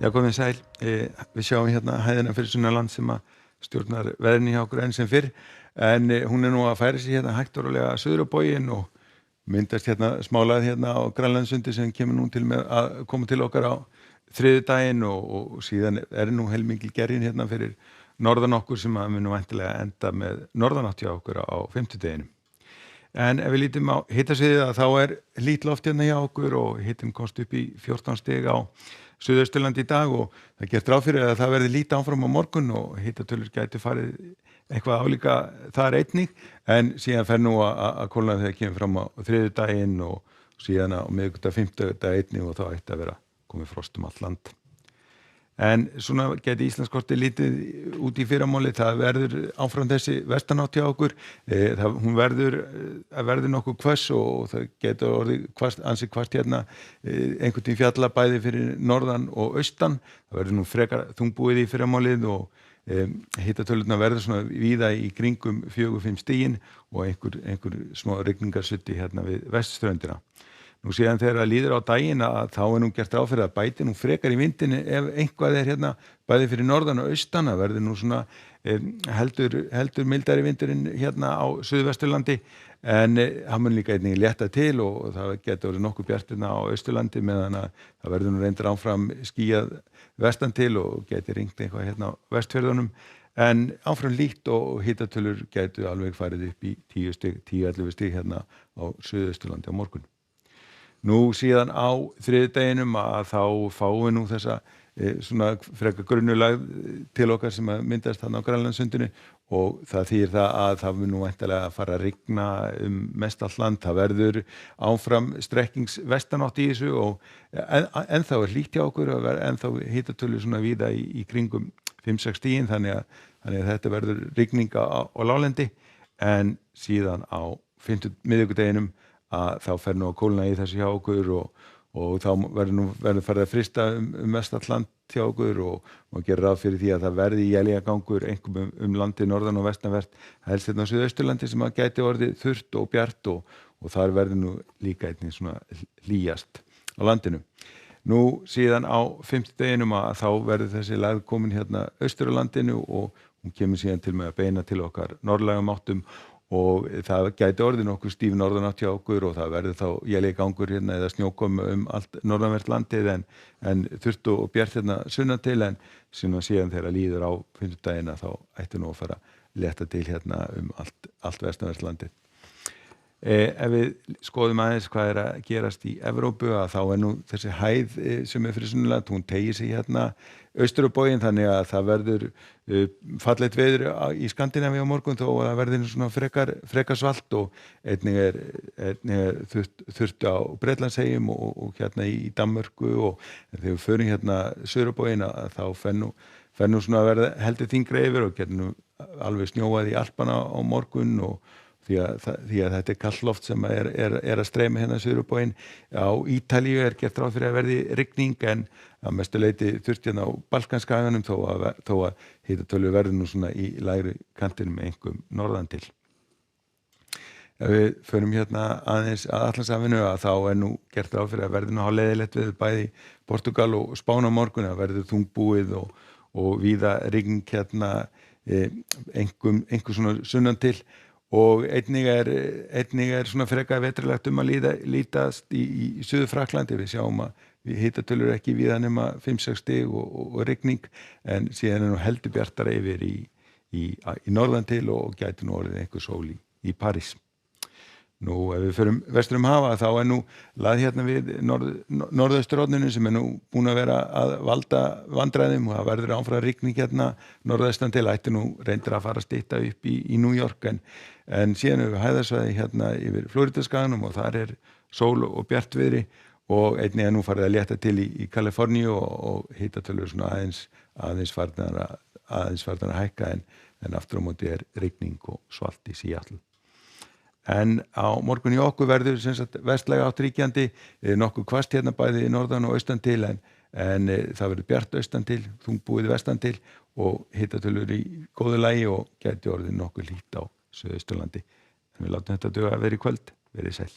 Já, komið sæl. Við sjáum hérna hæðina fyrir Sunnanland sem að stjórnar veðrinu hjá okkur enn sem fyrr, en hún nú að færa sig hérna hægt og rólega suður á bóginn og myndast hérna smálað hérna á Grænlandssundi sem kemur nú til með að koma til okkar á þriðjudaginn og síðan nú heilmikil gerjun hérna fyrir norðan okkur sem að mun nú væntanlega enda með norðanátt hjá okkur á fimmtudeginum. En ef við lítum á hitasviðið að þá hlýtt loft hérna hjá okkur og hitinn komst upp í 14 stig á Suðausturlandi í dag og það gert ráð fyrir að það verði lítið áfram á morgun og hitatölur gætu farið eitthvað álíka þar einnig, en síðan fer nú að kólna þegar kemur fram á þriðjudaginn og síðan á miðvikudag, fimmtudag einnig og þá ætti að vera komið frost allt land. En svona gæti Íslandskortið lítið út í fyrramálið, það verður áfram þessi vestanátt hjá okkur, hún verður nokkuð hvöss og það getur orðið ansi hvasst hérna einhvern tímann fjalla bæði fyrir norðan og austan, það verður nú frekar þungbúið í fyrramálið og hitatölurnar verður svona víða í kringum 4-5 stigin og einhver smá rigningarsutti hérna við vesturströndina. Nú síðan þegar líður á daginn að þá nú gert ráð fyrir að bæti nú frekar í vindinni ef eitthvað hérna bæði fyrir norðan og austan, það verður nú svona heldur mildari vindurinn hérna á Suðvesturlandi, en hann mun líka einnig létta til og það getur verið nokkuð bjart hérna á Austurlandi meðan að það verður nú reyndar áfram skýjað vestan til og getur ringt eitthvað hérna á Vestfjörðunum, en áfram líkt og hitatölur getur alveg farið upp í 10-11 stig hérna á Suðausturlandi á morgun. Nú síðan á þriðjudeginum að þá fáum við nú þessa svona frekar grunnulag til okkar sem að myndast þarna á Grænlandssundinu og það þýðir það að það mun nú væntanlega að fara að rigna mest allt land, það verður áfram strekkings vestanátt í þessu og ennþá hlýtt hjá okkur og ennþá hitatölur svona víða í kringum 5-6 stigin, þannig að þetta verður rigning á láglendi, en síðan á miðvikudeginum að þá fer nú að kólna í þessu hjá okkur og þá verður farið að frysta mestallt land hjá okkur og gera ráð fyrir því að það verði éljagangur einkum landið norðan og vestanvert, helst hérna á Suðausturlandi sem að gæti orðið þurrt og bjart og þar verður nú líka einnig svona hlýjast á landinu. Nú síðan á fimmtudeginum að þá verður þessi lægð komin hérna austur á landinu og hún kemur síðan til með að beina til okkar norðlægum áttum og það gæti orðið nokkuð stíf norðanátt hjá okkur og það verður þá éljagangur hérna eða snjókomu allt norðanvert landið en þurrt og bjart hérna sunnan til, en síðan þegar líður á fimmtudaginn þá ætti nú að fara létta til hérna allt vestanvert landið. Ef við skoðum aðeins hvað að gerast í Evrópu að þá nú þessi hæð sem fyrir Sunnanland, hún teygir sig hérna austur á bóginn, þannig að það verður fallegt veður í Skandinavíu á morgun þó að það verður svona frekar svalt og einnig þurrt á Bretlandseyjum og hérna í Danmörku og þegar við förum hérna suður á bóginn að þá fer nú svona að verða heldur þyngri yfir og getur nú alveg snjóað í Alpana á morgun og því að þetta kalt loft sem að streyma hérna suður á bóginn. Á Ítalíu gert ráð fyrir að verði rigning, en að mestu leyti þurft hérna á Balkanskaganum þó að hitatölur verður nú svona í lægri kantinum einkum norðan til. Ef við förum hérna aðeins að Atlantshafinu að þá nú gert ráð fyrir að verði nú hálfleiðilegt við bæði Portúgal og Spán á morgun, að verður þungbúið og víða rigning hérna einkum svona sunnan til. Og einnig svona frekar vetrarlegt að lítast í Suður-Frakklandi. Við sjáum að hitatölur ekki víða nema 5-6 stig og rigning, en síðan nú heldur bjartara yfir í norðan til og gæti nú orðið einhver sól í París. Nú ef við förum vestur hafa þá nú lað hérna við norðausturhorninu sem nú búin að vera að valda vandræðum og það verður áfram rigning hérna norðaustan til, ætti nú reyndir að fara að stytta upp í New York, en síðan við hæðarsvæði hérna yfir Flórídaskaganum og þar sól og bjartviðri og einnig nú farið að létta til í Kaliforníu og hitatölur svona aðeins farnar að hækka, en aftur á móti rigning og svalt í Seattle. En á morgun í okkur verður sem sagt vestlæga átt ríkjandi, nokkuð hvasst hérna bæði í norðan og austan til, en það verður bjart austan til, þungbúið vestan til og hitatölur í góðu lagi og gæti orðið nokkuð hlýtt á Suðausturlandi. En við látum þetta duga að vera í kvöld, verið sæl.